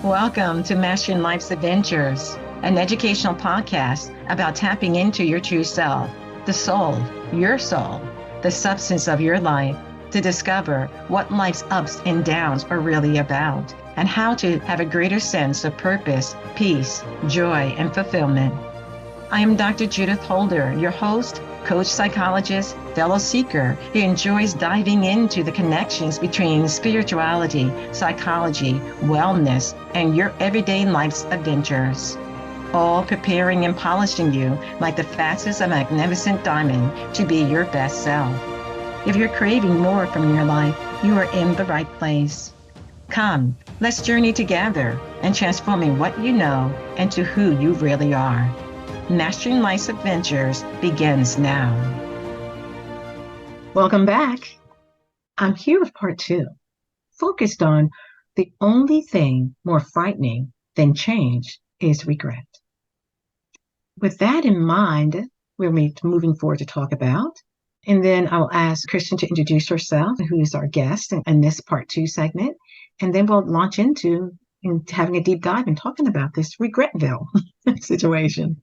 Welcome to Mastering Life's Adventures, an educational podcast about tapping into your true self, the soul, the substance of your life, to discover what life's ups and downs are really about, and how to have a greater sense of purpose, peace, joy, and fulfillment. I am Dr. Judith Holder, your host, coach, psychologist, fellow seeker who enjoys diving into the connections between spirituality, psychology, wellness, and your everyday life's adventures. All preparing and polishing you like the facets of a magnificent diamond to be your best self. If you're craving more from your life, you are in the right place. Come, let's journey together and transforming what you know into who you really are. Mastering Life's Adventures begins now. Welcome back. I'm here with part 2, focused on the only thing more frightening than change is regret. With that in mind, we'll be moving forward to talk about, and then I'll ask Kristin to introduce herself, who is our guest in this part 2 segment, and then we'll launch into having a deep dive and talking about this Regretville situation.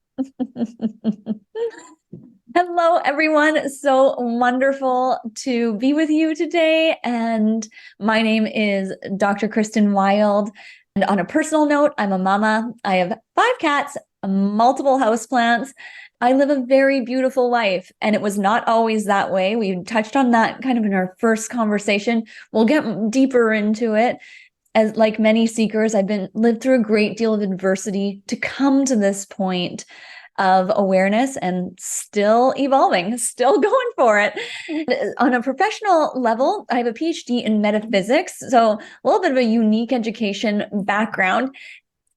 Hello, everyone. So wonderful to be with you today. And my name is Dr. Kristin Wild. And on a personal note, I'm a mama. I have 5 cats, multiple houseplants. I live a very beautiful life, and it was not always that way. We touched on that kind of in our first conversation. We'll get deeper into it. As like many seekers, I've lived through a great deal of adversity to come to this point of awareness and still evolving, still going for it. On a professional level, I have a PhD in metaphysics, so a little bit of a unique education background.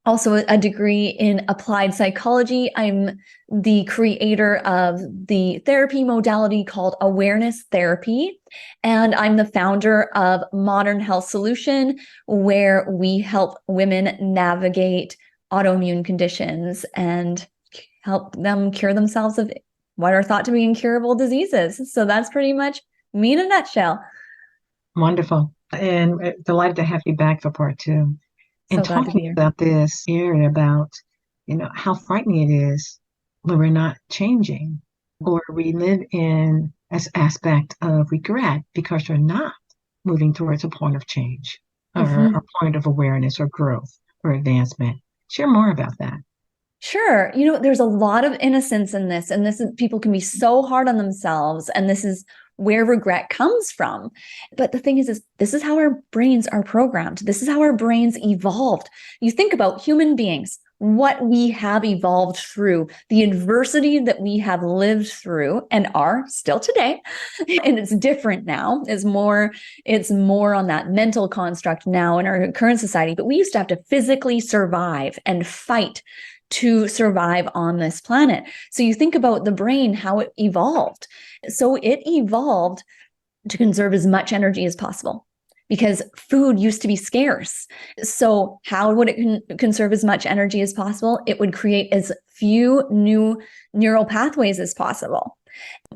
Also a degree in applied psychology. I'm the creator of the therapy modality called awareness therapy. And I'm the founder of Modern Health Solution, where we help women navigate autoimmune conditions and help them cure themselves of what are thought to be incurable diseases. So that's pretty much me in a nutshell. Wonderful. And delighted to have you back for part 2. And So talking about this area about, how frightening it is when we're not changing, or we live in an aspect of regret because we're not moving towards a point of change or a point of awareness or growth or advancement. Share more about that. Sure. There's a lot of innocence in this, and people can be so hard on themselves, and this is where regret comes from. But the thing is this is how our brains are programmed. This is how our brains evolved. You think about human beings, what we have evolved through, the adversity that we have lived through and are still today. And it's different now. It's more on that mental construct now in our current society. But we used to have to physically survive and fight to survive on this planet. So you think about the brain, how it evolved. So it evolved to conserve as much energy as possible because food used to be scarce. So how would it conserve as much energy as possible? It would create as few new neural pathways as possible.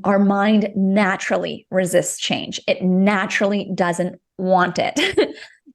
Our mind naturally resists change. It naturally doesn't want it.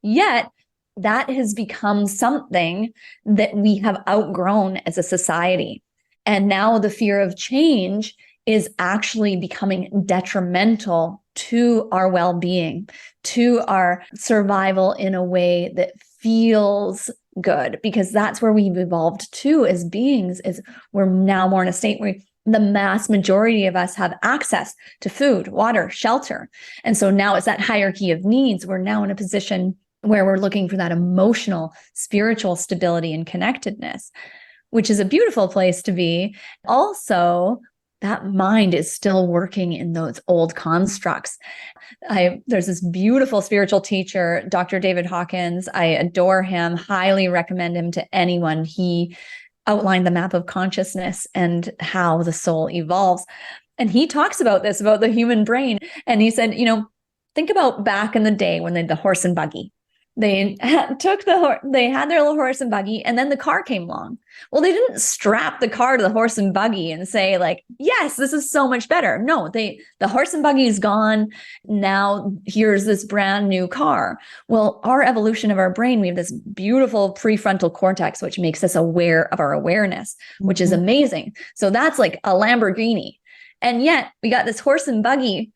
Yet, that has become something that we have outgrown as a society. And now the fear of change is actually becoming detrimental to our well-being, to our survival in a way that feels good, because that's where we've evolved to as beings, is we're now more in a state where the mass majority of us have access to food, water, shelter. And so now it's that hierarchy of needs. We're now in a position where we're looking for that emotional, spiritual stability and connectedness, which is a beautiful place to be. Also, that mind is still working in those old constructs. There's this beautiful spiritual teacher, Dr. David Hawkins. I adore him, highly recommend him to anyone. He outlined the map of consciousness and how the soul evolves. And he talks about this, about the human brain. And he said, think about back in the day when they had the horse and buggy. They had their little horse and buggy, and then the car came along. Well, they didn't strap the car to the horse and buggy and say like, yes, this is so much better. No, the horse and buggy is gone. Now here's this brand new car. Well, our evolution of our brain, we have this beautiful prefrontal cortex, which makes us aware of our awareness, which is amazing. So that's like a Lamborghini. And yet we got this horse and buggy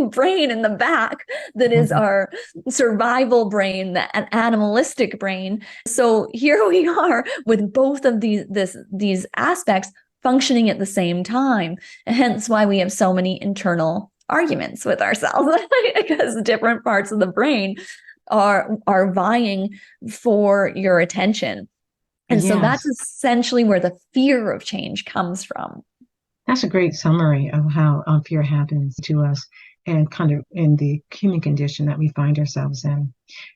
brain in the back that is our survival brain, an animalistic brain. So here we are with both of these aspects functioning at the same time. And hence why we have so many internal arguments with ourselves, because different parts of the brain are vying for your attention. And so that's essentially where the fear of change comes from. That's a great summary of how fear happens to us and kind of in the human condition that we find ourselves in.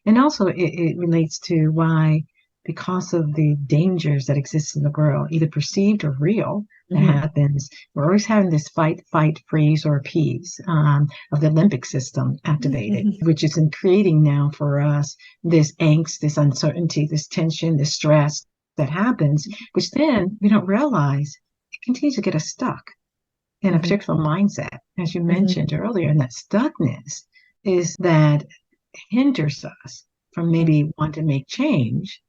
And also it relates to why, because of the dangers that exist in the world, either perceived or real, that happens, we're always having this fight, freeze, or appease of the limbic system activated, which is creating now for us this angst, this uncertainty, this tension, this stress that happens, which then we don't realize continues to get us stuck in a particular mindset, as you mentioned earlier. And that stuckness is that hinders us from maybe wanting to make change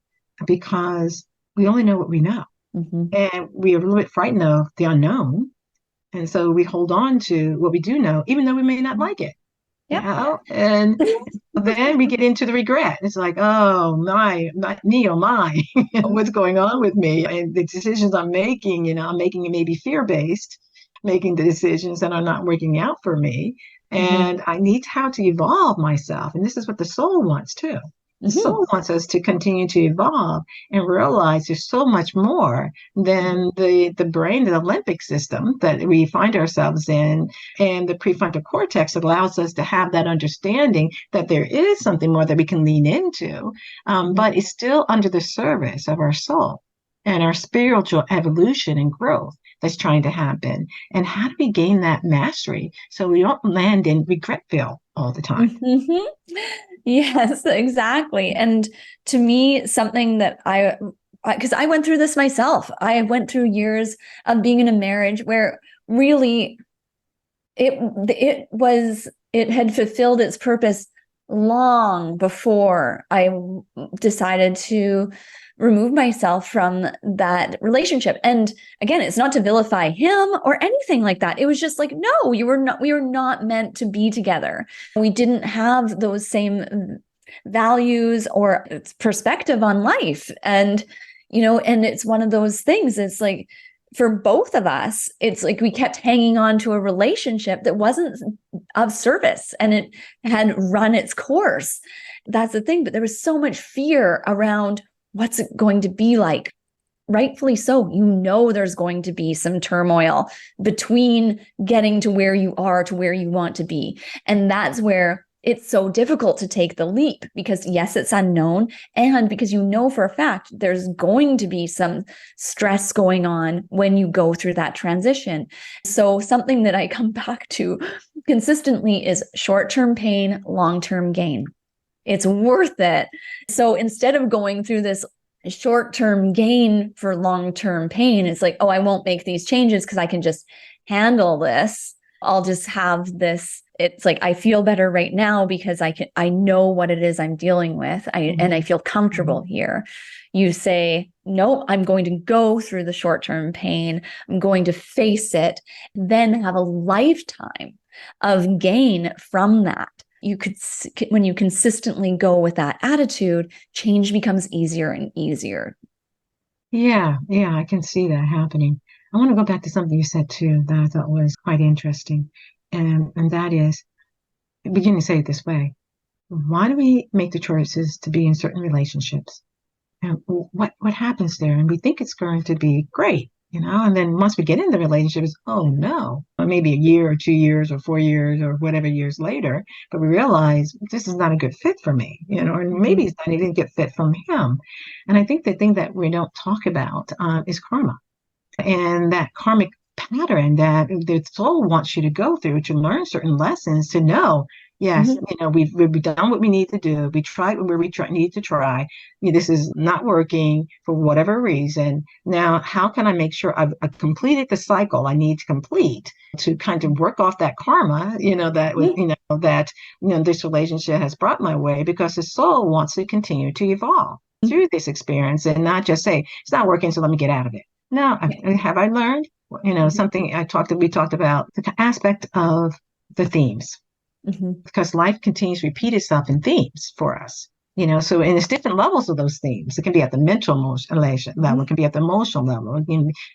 because we only know what we know. And we are a little bit frightened of the unknown. And so we hold on to what we do know, even though we may not like it. Yep. You know? And then we get into the regret. It's like, oh, me, oh my, what's going on with me? And the decisions I'm making, I'm making it maybe fear-based, making the decisions that are not working out for me. And I need how to evolve myself. And this is what the soul wants too. The soul wants us to continue to evolve and realize there's so much more than the brain, the limbic system that we find ourselves in, and the prefrontal cortex that allows us to have that understanding that there is something more that we can lean into, but it's still under the service of our soul and our spiritual evolution and growth that's trying to happen. And how do we gain that mastery so we don't land in regretville all the time? Yes, exactly. And to me, something that because I went through this myself. I went through years of being in a marriage where really it had fulfilled its purpose long before I decided to remove myself from that relationship. And again, it's not to vilify him or anything like that. It was just like, no, we were not meant to be together. We didn't have those same values or perspective on life. And, and it's one of those things. It's like, for both of us, it's like we kept hanging on to a relationship that wasn't of service and it had run its course. That's the thing. But there was so much fear around what's it going to be like? Rightfully so. There's going to be some turmoil between getting to where you are to where you want to be. And that's where it's so difficult to take the leap because yes, it's unknown. And because for a fact, there's going to be some stress going on when you go through that transition. So something that I come back to consistently is short-term pain, long-term gain. It's worth it. So instead of going through this short-term gain for long-term pain, it's like, oh, I won't make these changes because I can just handle this. I'll just have this. It's like, I feel better right now because I know what it is I'm dealing with. And I feel comfortable here. You say, no, I'm going to go through the short-term pain. I'm going to face it, then have a lifetime of gain from that. When you consistently go with that attitude, change becomes easier and easier. Yeah, I can see that happening. I want to go back to something you said too that I thought was quite interesting. And that is, begin to say it this way. Why do we make the choices to be in certain relationships? And what happens there? And we think it's going to be great, and then once we get in the relationship, it's, oh no, or maybe a year or 2 years or 4 years or whatever years later, but we realize this is not a good fit for me, or maybe it's not even a good fit from him. And I think the thing that we don't talk about is karma. And that karmic pattern that the soul wants you to go through to learn certain lessons, to know Yes, we've done what we need to do. We tried where need to try. This is not working for whatever reason. Now, how can I make sure I've completed the cycle I need to complete to kind of work off that karma, that was, this relationship has brought my way, because the soul wants to continue to evolve through this experience and not just say, it's not working, so let me get out of it. No, have I learned, something we talked about the aspect of the themes. Because life continues to repeat itself in themes for us, so and it's different levels of those themes. It can be at the mental level, it can be at the emotional level,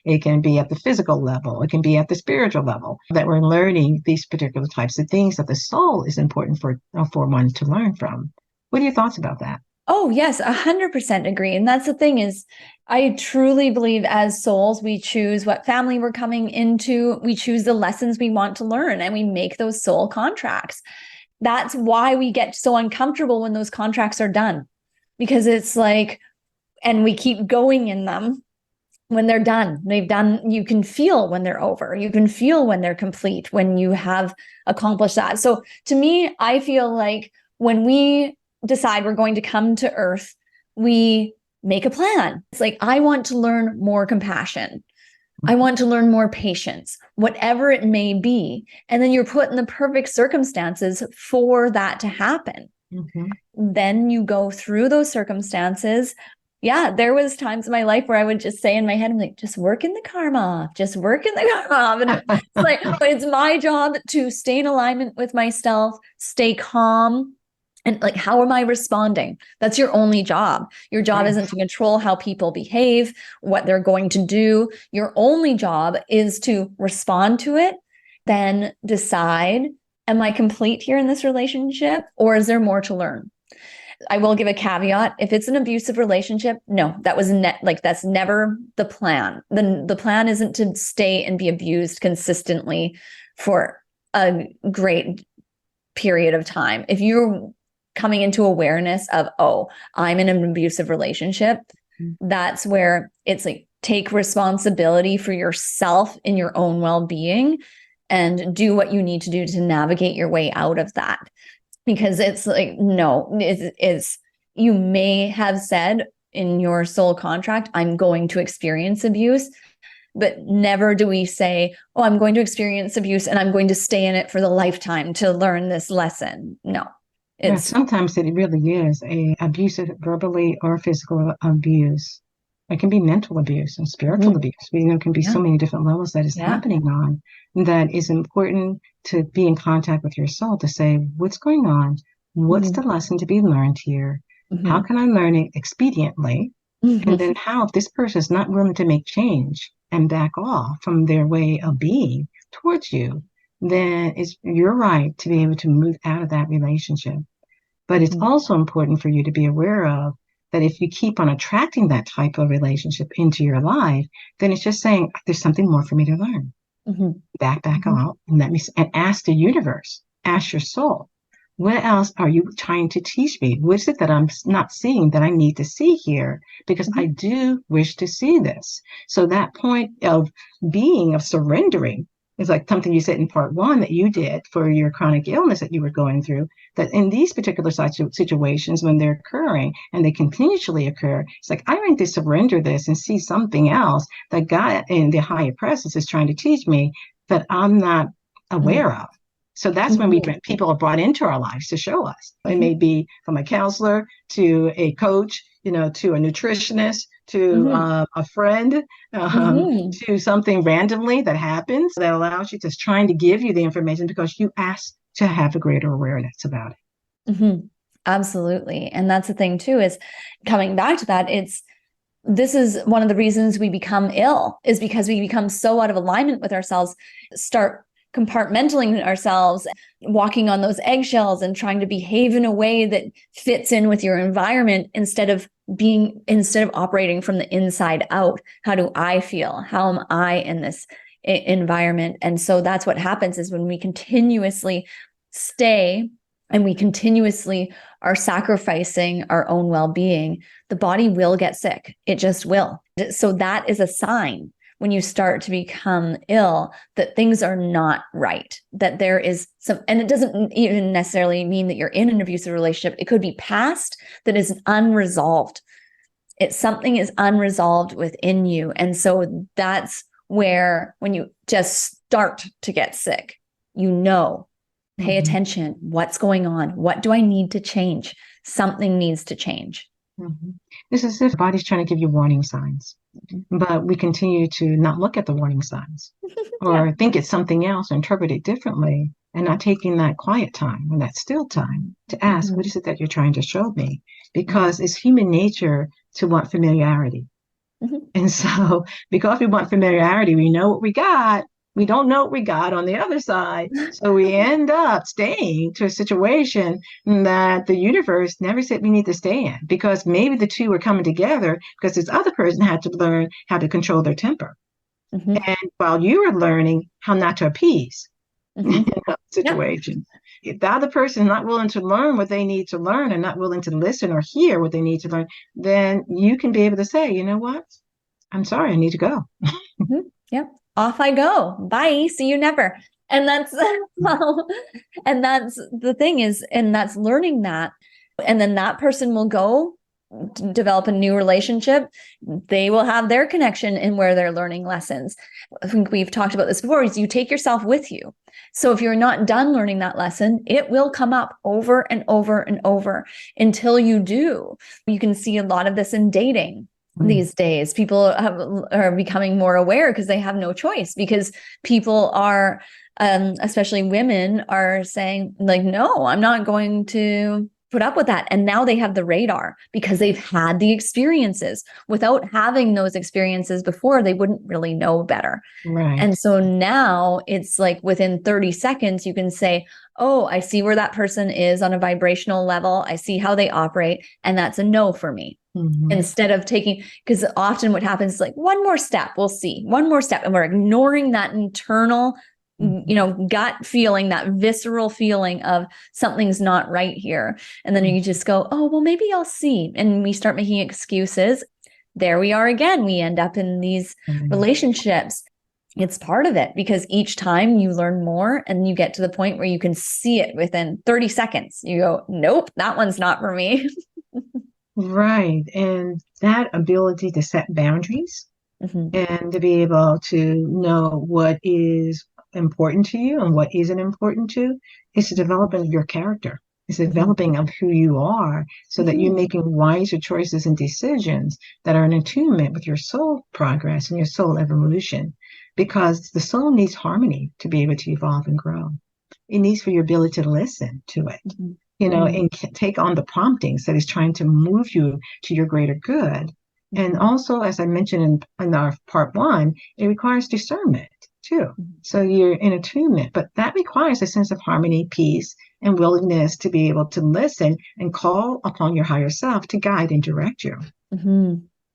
it can be at the physical level, it can be at the spiritual level, that we're learning these particular types of things that the soul is important for one to learn from. What are your thoughts about that? Oh, yes, 100% agree. And that's the thing is, I truly believe as souls, we choose what family we're coming into. We choose the lessons we want to learn, and we make those soul contracts. That's why we get so uncomfortable when those contracts are done, because it's like, and we keep going in them when they're done. You can feel when they're over. You can feel when they're complete, when you have accomplished that. So to me, I feel like when we decide we're going to come to Earth, we make a plan. It's like, I want to learn more compassion. I want to learn more patience, whatever it may be. And then you're put in the perfect circumstances for that to happen. Then you go through those circumstances. Yeah, there was times in my life where I would just say in my head, I'm like, just work in the karma, just work in the karma. And it's like, it's my job to stay in alignment with myself, stay calm. And like, how am I responding? That's your only job. Your job isn't to control how people behave, what they're going to do. Your only job is to respond to it, then decide, am I complete here in this relationship, or is there more to learn? I will give a caveat. If it's an abusive relationship, no, that was that's never the plan. The plan isn't to stay and be abused consistently for a great period of time. If you're coming into awareness of, oh, I'm in an abusive relationship, that's where it's like, take responsibility for yourself in your own well-being and do what you need to do to navigate your way out of that. Because it's like, no, it's you may have said in your soul contract, I'm going to experience abuse, but never do we say, oh, I'm going to experience abuse and I'm going to stay in it for the lifetime to learn this lesson. No. Sometimes it really is abusive, verbally or physical abuse. It can be mental abuse and spiritual abuse. It can be so many different levels that is happening on. That is important to be in contact with your soul to say, what's going on? What's the lesson to be learned here? How can I learn it expediently? And then how, if this person is not willing to make change and back off from their way of being towards you, then you're right to be able to move out of that relationship. But it's also important for you to be aware of that if you keep on attracting that type of relationship into your life, then it's just saying, there's something more for me to learn. Back out and ask the universe, ask your soul, what else are you trying to teach me? What is it that I'm not seeing that I need to see here? Because I do wish to see this. So that point of surrendering, is like something you said in part one that you did for your chronic illness that you were going through, that in these particular situations, when they're occurring and they continually occur, it's like, I need to surrender this and see something else that God in the higher presence is trying to teach me that I'm not aware of. So that's when people are brought into our lives to show us. It may be from a counselor to a coach, to a nutritionist, to a friend, to something randomly that happens that allows you, just trying to give you the information because you asked to have a greater awareness about it. Absolutely. And that's the thing too, is coming back to that, this is one of the reasons we become ill, is because we become so out of alignment with ourselves, start compartmentalizing ourselves, walking on those eggshells and trying to behave in a way that fits in with your environment instead of operating from the inside out. How do I feel? How am I in this environment? And so that's what happens, is when we continuously stay and we continuously are sacrificing our own well-being, the body will get sick. It just will. So that is a sign when you start to become ill, that things are not right, that there is some, and it doesn't even necessarily mean that you're in an abusive relationship. It could be past that is unresolved. It's something is unresolved within you. And so that's where, when you just start to get sick, pay attention. What's going on? What do I need to change? Something needs to change. It's as if the body's trying to give you warning signs, but we continue to not look at the warning signs or think it's something else or interpret it differently, and not taking that quiet time or that still time to ask, what is it that you're trying to show me? Because it's human nature to want familiarity. And so because we want familiarity, we know what we got. We don't know what we got on the other side. So we end up staying to a situation that the universe never said we need to stay in, because maybe the two were coming together because this other person had to learn how to control their temper. And while you were learning how not to appease in that situation. If the other person is not willing to learn what they need to learn and not willing to listen or hear what they need to learn, then you can be able to say, you know what? I'm sorry, I need to go. Yep. Off I go. Bye. See you never. And that's, and that's the thing is, and that's learning that. And then that person will go develop a new relationship. They will have their connection in where they're learning lessons. I think we've talked about this before, is you take yourself with you. So if you're not done learning that lesson, it will come up over and over and over until you do. You can see a lot of this in dating. These days, people are becoming more aware because they have no choice, because people are, especially women, are saying like, no, I'm not going to put up with that. And now they have the radar because they've had the experiences. Without having those experiences before, they wouldn't really know better. Right. And so now it's like within 30 seconds, you can say, oh, I see where that person is on a vibrational level. I see how they operate. And that's a no for me. Instead of taking, because often what happens is like, one more step, we'll see, one more step. And we're ignoring that internal, gut feeling, that visceral feeling of something's not right here. And then you just go, oh, well, maybe I'll see. And we start making excuses. There we are again. We end up in these relationships. It's part of it, because each time you learn more and you get to the point where you can see it within 30 seconds. You go, nope, that one's not for me. Right. And that ability to set boundaries and to be able to know what is important to you and what isn't important to is the development of your character. It's the developing of who you are, so that you're making wiser choices and decisions that are in attunement with your soul progress and your soul evolution, because the soul needs harmony to be able to evolve and grow. It needs for your ability to listen to it. And take on the promptings that is trying to move you to your greater good. And also, as I mentioned in our part one, it requires discernment too. So you're in attunement, but that requires a sense of harmony, peace, and willingness to be able to listen and call upon your higher self to guide and direct you.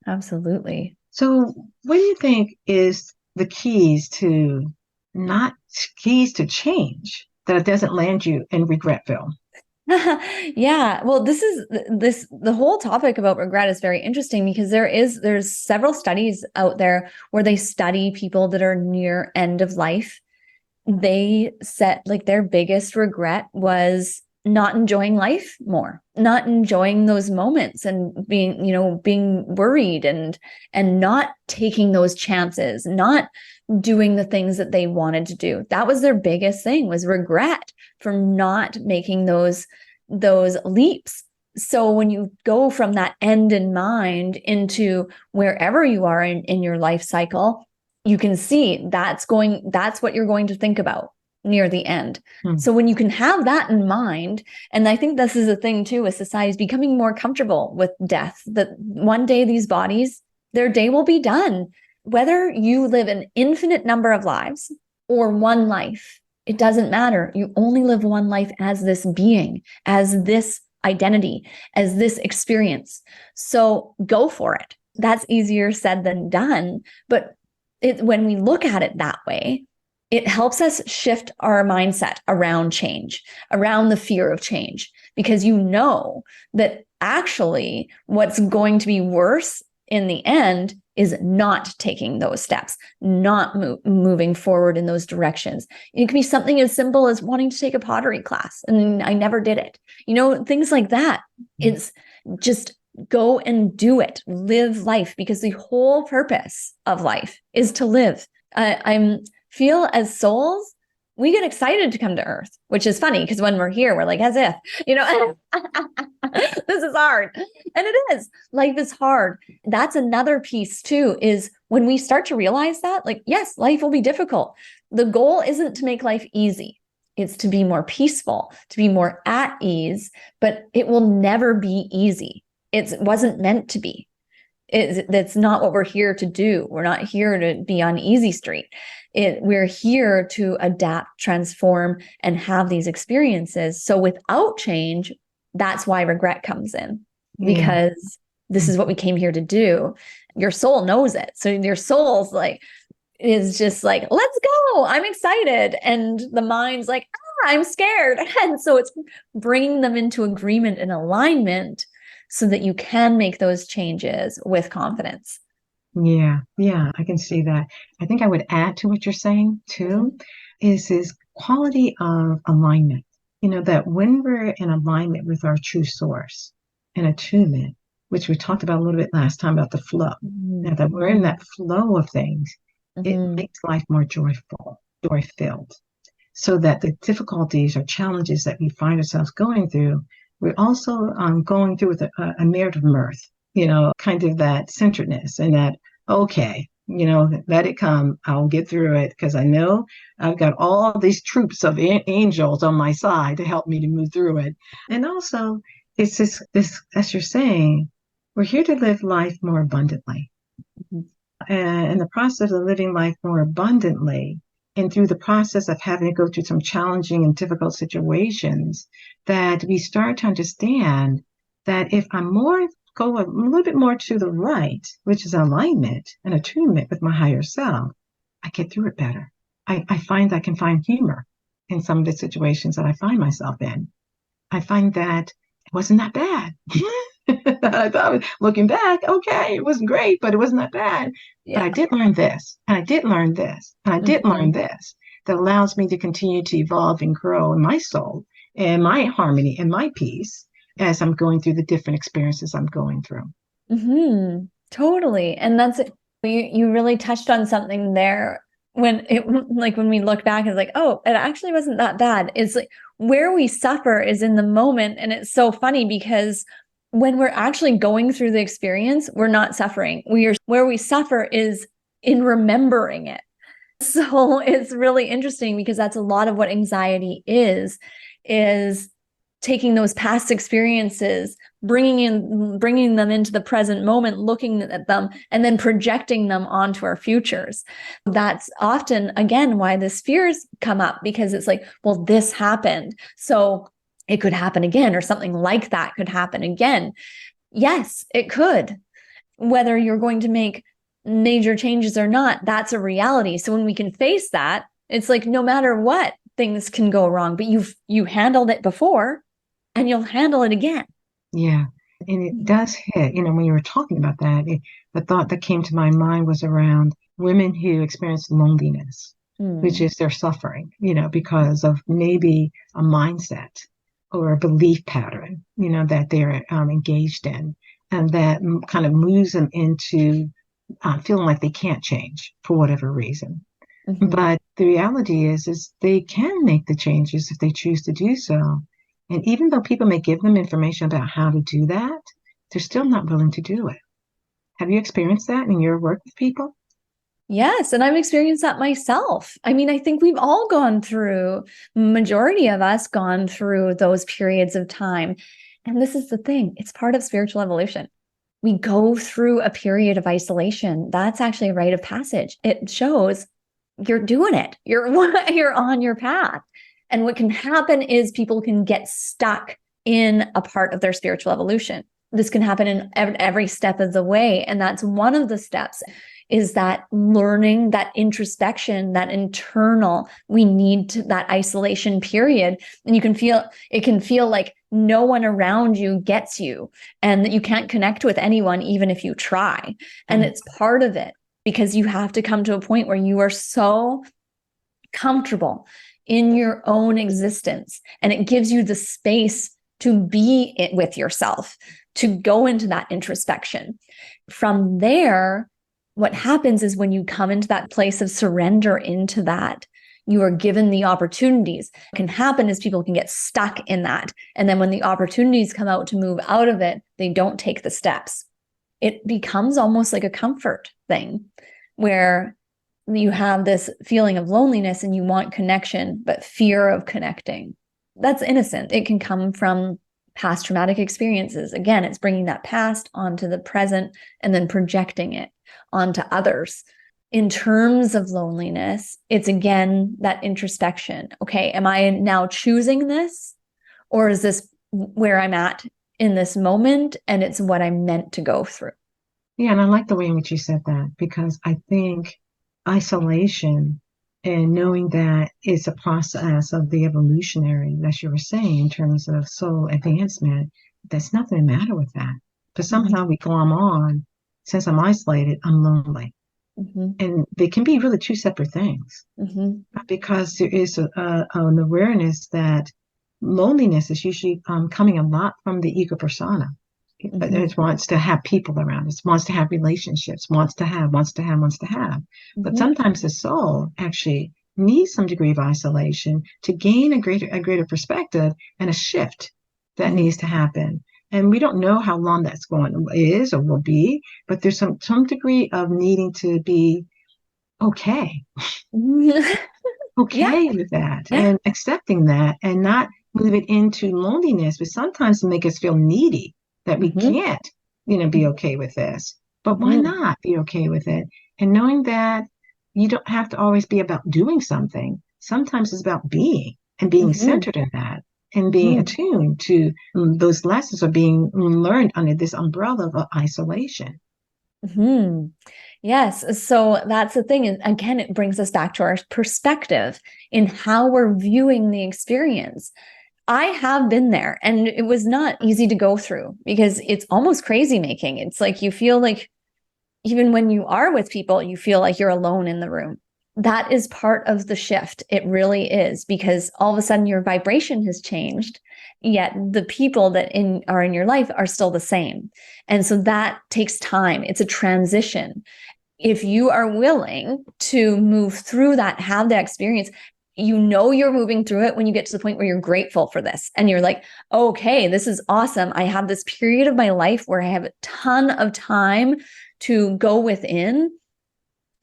Absolutely. So what do you think is the keys to change, that it doesn't land you in regretville? Yeah. Well, the whole topic about regret is very interesting, because there's several studies out there where they study people that are near end of life. They said like their biggest regret was not enjoying life more, not enjoying those moments, and being worried and not taking those chances, not doing the things that they wanted to do. That was their biggest thing, was regret for not making those leaps. So when you go from that end in mind into wherever you are in your life cycle, you can see that's what you're going to think about near the end. So when you can have that in mind, and I think this is a thing too, with society is becoming more comfortable with death, that one day these bodies, their day will be done. Whether you live an infinite number of lives or one life, it doesn't matter. You only live one life as this being, as this identity, as this experience. So go for it. That's easier said than done. But when we look at it that way, it helps us shift our mindset around change, around the fear of change, because you know that actually what's going to be worse in the end is not taking those steps, not moving forward in those directions. It can be something as simple as wanting to take a pottery class and I never did it. Things like that. It's just go and do it. Live life, because the whole purpose of life is to live. I feel as souls, we get excited to come to Earth, which is funny because when we're here, we're like, as if, this is hard. And it is. Life is hard. That's another piece too, is when we start to realize that, like, yes, life will be difficult. The goal isn't to make life easy. It's to be more peaceful, to be more at ease, but it will never be easy. It wasn't meant to be. That's not what we're here to do. We're not here to be on easy street. We're here to adapt, transform, and have these experiences. So without change, that's why regret comes in, because this is what we came here to do. Your soul knows it. So your soul's is just like, let's go. I'm excited. And the mind's like, I'm scared. And so it's bringing them into agreement and alignment so that you can make those changes with confidence. Yeah, I can see that. I think I would add to what you're saying too, is this quality of alignment. That when we're in alignment with our true source and attunement, which we talked about a little bit last time about the flow, now that we're in that flow of things, it makes life more joyful, joy-filled, so that the difficulties or challenges that we find ourselves going through, we're also going through with a merit of mirth, kind of that centeredness and that, okay, let it come. I'll get through it because I know I've got all these troops of angels on my side to help me to move through it. And also, it's this, as you're saying, we're here to live life more abundantly. And in the process of living life more abundantly, and through the process of having to go through some challenging and difficult situations, that we start to understand that if I'm go a little bit more to the right, which is alignment and attunement with my higher self, I get through it better. I find I can find humor in some of the situations that I find myself in. I find that it wasn't that bad. I thought, looking back, okay, it wasn't great, but it wasn't that bad. Yeah. But I did learn this, and I did learn this, and I did learn this, that allows me to continue to evolve and grow in my soul and my harmony and my peace as I'm going through the different experiences I'm going through. Totally. And that's it. You really touched on something there when we look back, it's like, oh, it actually wasn't that bad. It's like where we suffer is in the moment. And it's so funny because when we're actually going through the experience, we're not suffering. Where we suffer is in remembering it. So it's really interesting because that's a lot of what anxiety is taking those past experiences, bringing them into the present moment, looking at them, and then projecting them onto our futures. That's often, again, why the fears come up, because it's like, well, this happened, so it could happen again, or something like that could happen again. Yes, it could. Whether you're going to make major changes or not, that's a reality. So when we can face that, it's like no matter what, things can go wrong, but you handled it before and you'll handle it again. Yeah. And it does hit, when you were talking about that, the thought that came to my mind was around women who experience loneliness, which is their suffering, because of maybe a mindset or a belief pattern, that they're engaged in, and that kind of moves them into feeling like they can't change for whatever reason. But the reality is they can make the changes if they choose to do so. And even though people may give them information about how to do that, they're still not willing to do it. Have you experienced that in your work with people? Yes. And I've experienced that myself. I mean, I think we've all majority of us gone through those periods of time. And this is the thing, it's part of spiritual evolution. We go through a period of isolation. That's actually a rite of passage. It shows you're doing it. You're on your path. And what can happen is people can get stuck in a part of their spiritual evolution. This can happen in every step of the way. And that's one of the steps, is that learning, that introspection, that internal, we need that isolation period. And it can feel like no one around you gets you and that you can't connect with anyone, even if you try. And it's part of it, because you have to come to a point where you are so comfortable in your own existence, and it gives you the space to be it with yourself, to go into that introspection. From there, what happens is when you come into that place of surrender into that, you are given the opportunities. What can happen is people can get stuck in that. And then when the opportunities come out to move out of it, they don't take the steps. It becomes almost like a comfort thing where you have this feeling of loneliness and you want connection, but fear of connecting. That's innocent. It can come from past traumatic experiences. Again, it's bringing that past onto the present and then projecting it onto others. In terms of loneliness, it's again that introspection. Okay, am I now choosing this? Or is this where I'm at in this moment and it's what I'm meant to go through? Yeah, and I like the way in which you said that, because I think isolation and knowing that it's a process of the evolutionary, as you were saying, in terms of soul advancement, there's nothing the matter with that. But somehow we glom on, since I'm isolated, I'm lonely. And they can be really two separate things, because there is an awareness that loneliness is usually coming a lot from the ego persona. It wants to have people around us, wants to have relationships, wants to have. But sometimes the soul actually needs some degree of isolation to gain a greater perspective and a shift that needs to happen. And we don't know how long that's is or will be, but there's some degree of needing to be okay. With that and accepting that and not move it into loneliness, but sometimes make us feel needy that we can't, be okay with this. But why not be okay with it? And knowing that you don't have to always be about doing something. Sometimes it's about being and being centered in that and being attuned to those lessons are being learned under this umbrella of isolation. Yes. So that's the thing. And again, it brings us back to our perspective in how we're viewing the experience. I have been there, and it was not easy to go through because it's almost crazy making. It's like you feel like even when you are with people, you feel like you're alone in the room. That is part of the shift. It really is, because all of a sudden your vibration has changed, yet the people that are in your life are still the same. And so that takes time. It's a transition. If you are willing to move through that, have that experience, you're moving through it when you get to the point where you're grateful for this. And you're like, okay, this is awesome. I have this period of my life where I have a ton of time to go within,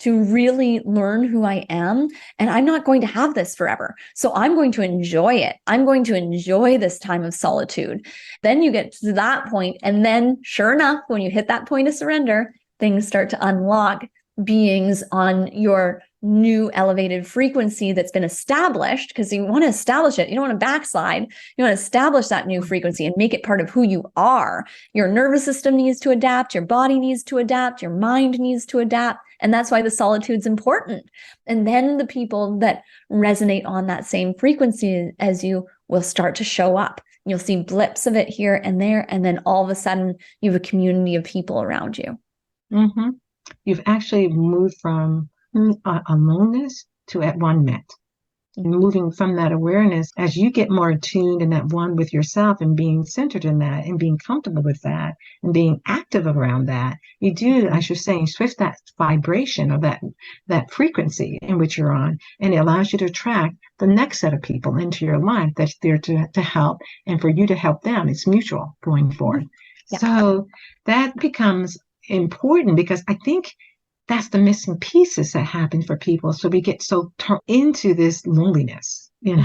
to really learn who I am. And I'm not going to have this forever. So I'm going to enjoy it. I'm going to enjoy this time of solitude. Then you get to that point, and then sure enough, when you hit that point of surrender, things start to unlock beings on your new elevated frequency that's been established, because you want to establish it. You don't want to backslide. You want to establish that new frequency and make it part of who you are. Your nervous system needs to adapt. Your body needs to adapt. Your mind needs to adapt. And that's why the solitude's important. And then the people that resonate on that same frequency as you will start to show up. You'll see blips of it here and there. And then all of a sudden you have a community of people around you. You've actually moved from aloneness to at one met. Moving from that awareness, as you get more attuned and at one with yourself and being centered in that and being comfortable with that and being active around that, you do, as you're saying, shift that vibration or that frequency in which you're on, and it allows you to attract the next set of people into your life that's there to help and for you to help them. It's mutual going forward. So that becomes important, because I think that's the missing pieces that happen for people. So we get so turned into this loneliness, and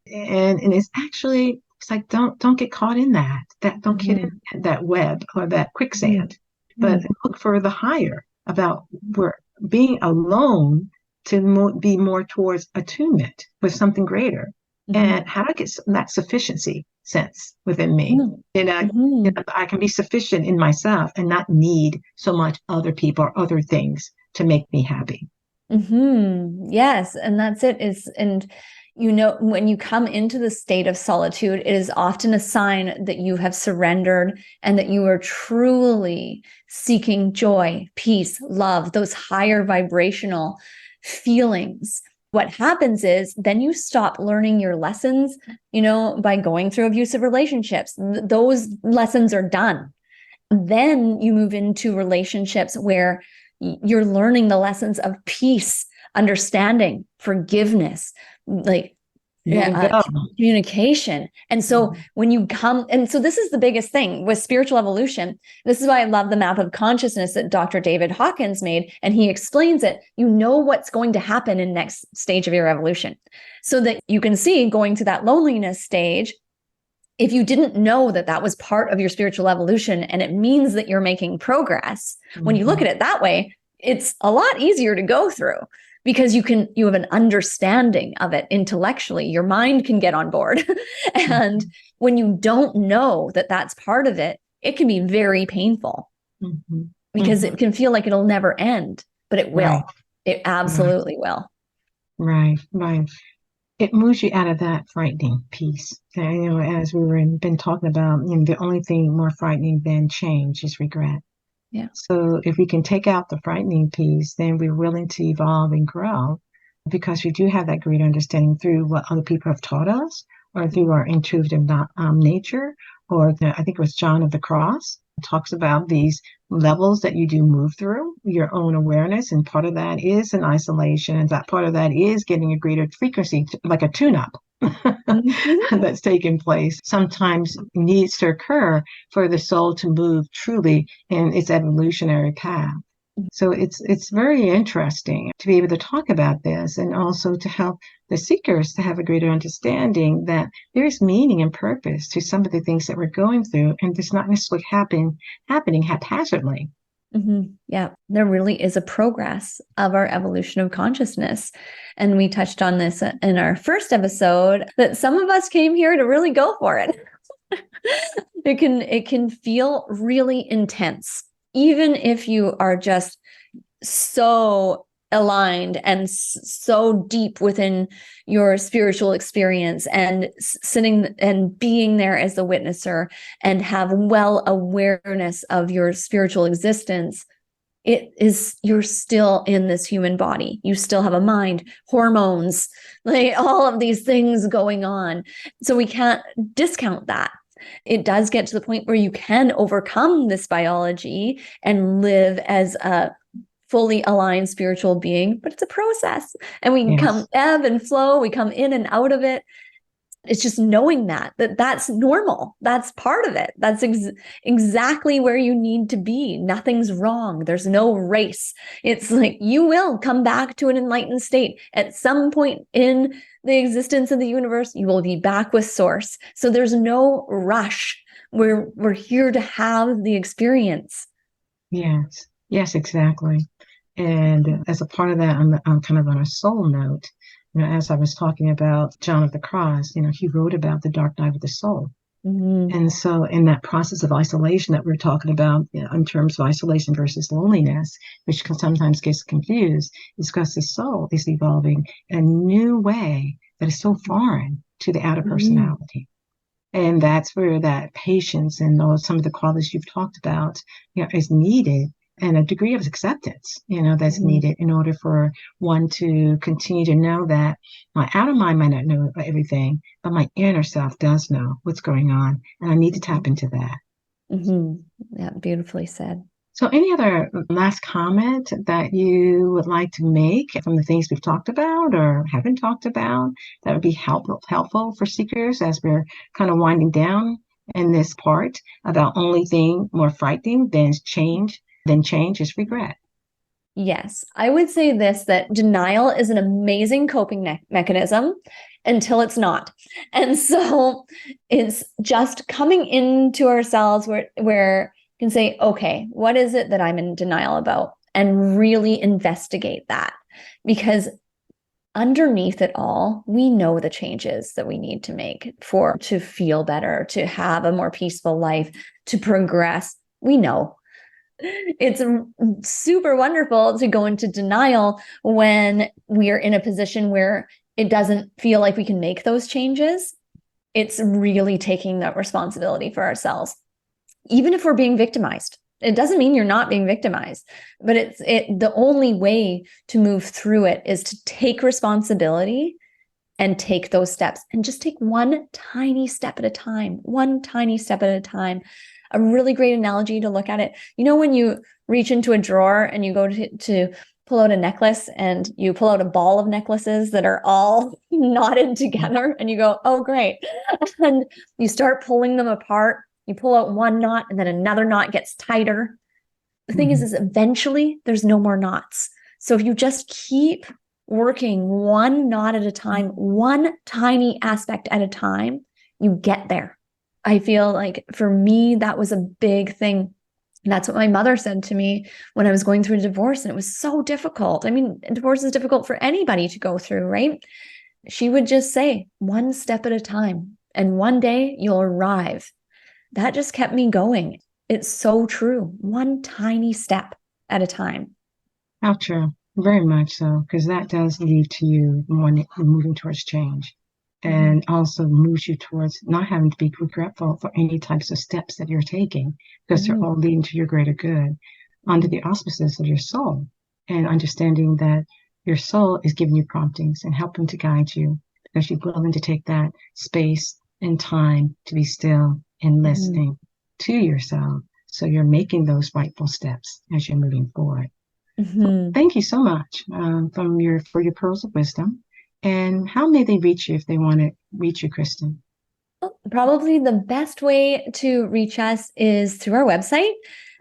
it's actually, it's like, don't get caught in that don't get in that web or that quicksand, but look for the higher about where being alone to be more towards attunement with something greater. And how to get that sufficiency sense within me. I can be sufficient in myself and not need so much other people or other things to make me happy. Yes. And that's it. And when you come into the state of solitude, it is often a sign that you have surrendered and that you are truly seeking joy, peace, love, those higher vibrational feelings. What happens is then you stop learning your lessons, by going through abusive relationships. Those lessons are done. Then you move into relationships where you're learning the lessons of peace, understanding, forgiveness, communication. And so when you come, and so this is the biggest thing with spiritual evolution. This is why I love the map of consciousness that Dr. David Hawkins made. And he explains it. You know what's going to happen in next stage of your evolution, so that you can see going to that loneliness stage. If you didn't know that that was part of your spiritual evolution, and it means that you're making progress, when you look at it that way, it's a lot easier to go through, because you have an understanding of it intellectually. Your mind can get on board. And when you don't know that that's part of it, it can be very painful, because it can feel like it'll never end, but it will. Right. It absolutely will. Right. It moves you out of that frightening piece. As been talking about, the only thing more frightening than change is regret. Yeah. So if we can take out the frightening piece, then we're willing to evolve and grow, because we do have that great understanding through what other people have taught us, or through our intuitive nature, or I think it was John of the Cross talks about these levels that you do move through your own awareness. And part of that is an isolation. And that part of that is getting a greater frequency, like a tune-up that's taking place. Sometimes needs to occur for the soul to move truly in its evolutionary path. So it's very interesting to be able to talk about this, and also to help the seekers to have a greater understanding that there is meaning and purpose to some of the things that we're going through, and it's not necessarily happening haphazardly. Yeah, there really is a progress of our evolution of consciousness. And we touched on this in our first episode, that some of us came here to really go for it. It can feel really intense, even if you are just so aligned and so deep within your spiritual experience, and sitting and being there as the witnesser, and have well awareness of your spiritual existence. You're still in this human body. You still have a mind, hormones, like all of these things going on. So we can't discount that. It does get to the point where you can overcome this biology and live as a fully aligned spiritual being, but it's a process, and we come ebb and flow. We come in and out of it. It's just knowing that's normal. That's part of it. That's exactly where you need to be. Nothing's wrong. There's no race. It's like you will come back to an enlightened state at some point in the existence of the universe. You will be back with source. So there's no rush. We're here to have the experience. Yes, exactly. And as a part of that, I'm kind of on a soul note. As I was talking about John of the Cross, he wrote about the dark night of the soul. And so in that process of isolation that we're talking about, in terms of isolation versus loneliness, which can sometimes gets confused, is because the soul is evolving in a new way that is so foreign to the outer personality. And that's where that patience and some of the qualities you've talked about, is needed, and a degree of acceptance, that's needed in order for one to continue to know that my outer mind might not know everything, but my inner self does know what's going on, and I need to tap into that. Yeah, beautifully said. So any other last comment that you would like to make from the things we've talked about or haven't talked about that would be helpful for seekers as we're kind of winding down in this part about only thing more frightening than change is regret? Yes, I would say this, that denial is an amazing coping mechanism until it's not. And so it's just coming into ourselves where we can say, okay, what is it that I'm in denial about? And really investigate that. Because underneath it all, we know the changes that we need to make to feel better, to have a more peaceful life, to progress. We know. It's super wonderful to go into denial when we're in a position where it doesn't feel like we can make those changes. It's really taking that responsibility for ourselves, even if we're being victimized. It doesn't mean you're not being victimized, but the only way to move through it is to take responsibility and take those steps, and just take one tiny step at a time, one tiny step at a time. A really great analogy to look at it. You know, when you reach into a drawer and you go to pull out a necklace and you pull out a ball of necklaces that are all knotted together and you go, oh, great. And you start pulling them apart. You pull out one knot and then another knot gets tighter. The thing is eventually there's no more knots. So if you just keep working one knot at a time, one tiny aspect at a time, you get there. I feel like for me, that was a big thing. And that's what my mother said to me when I was going through a divorce. And it was so difficult. I mean, divorce is difficult for anybody to go through, right? She would just say, one step at a time, and one day you'll arrive. That just kept me going. It's so true. One tiny step at a time. How true. Very much so, because that does lead to you moving towards change, and also moves you towards not having to be regretful for any types of steps that you're taking, because they're all leading to your greater good under the auspices of your soul, and understanding that your soul is giving you promptings and helping to guide you because you're willing to take that space and time to be still and listening to yourself. So you're making those rightful steps as you're moving forward. So thank you so much for your pearls of wisdom. And how may they reach you if they want to reach you, Kristin? Probably the best way to reach us is through our website,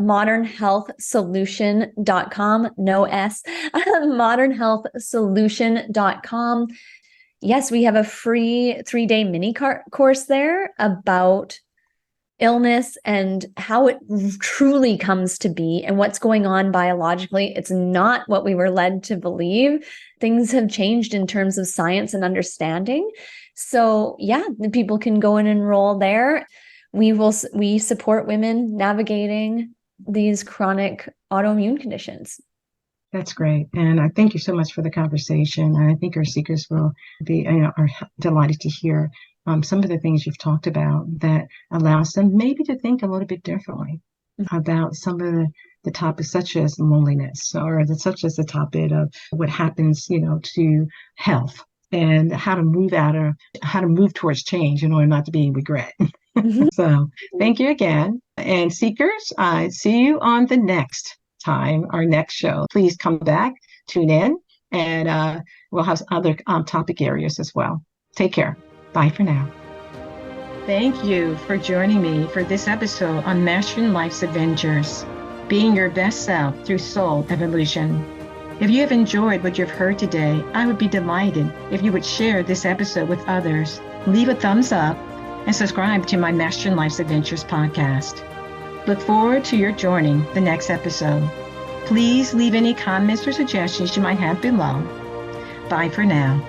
modernhealthsolution.com, no S, modernhealthsolution.com. Yes, we have a free 3-day mini course there about illness and how it truly comes to be and what's going on biologically. It's not what we were led to believe. Things have changed in terms of science and understanding. So yeah, the people can go and enroll there. We support women navigating these chronic autoimmune conditions. That's great. And I thank you so much for the conversation. And I think our seekers will be are delighted to hear some of the things you've talked about that allows them maybe to think a little bit differently about some of the topics such as loneliness, or such as the topic of what happens, to health and how to move towards change in order not to be in regret. So thank you again. And seekers, see you on the next time, our next show. Please come back, tune in, and we'll have other topic areas as well. Take care. Bye for now. Thank you for joining me for this episode on Mastering Life's Adventures, being your best self through soul evolution. If you have enjoyed what you've heard today, I would be delighted if you would share this episode with others, leave a thumbs up, and subscribe to my Mastering Life's Adventures podcast. Look forward to your joining the next episode. Please leave any comments or suggestions you might have below. Bye for now.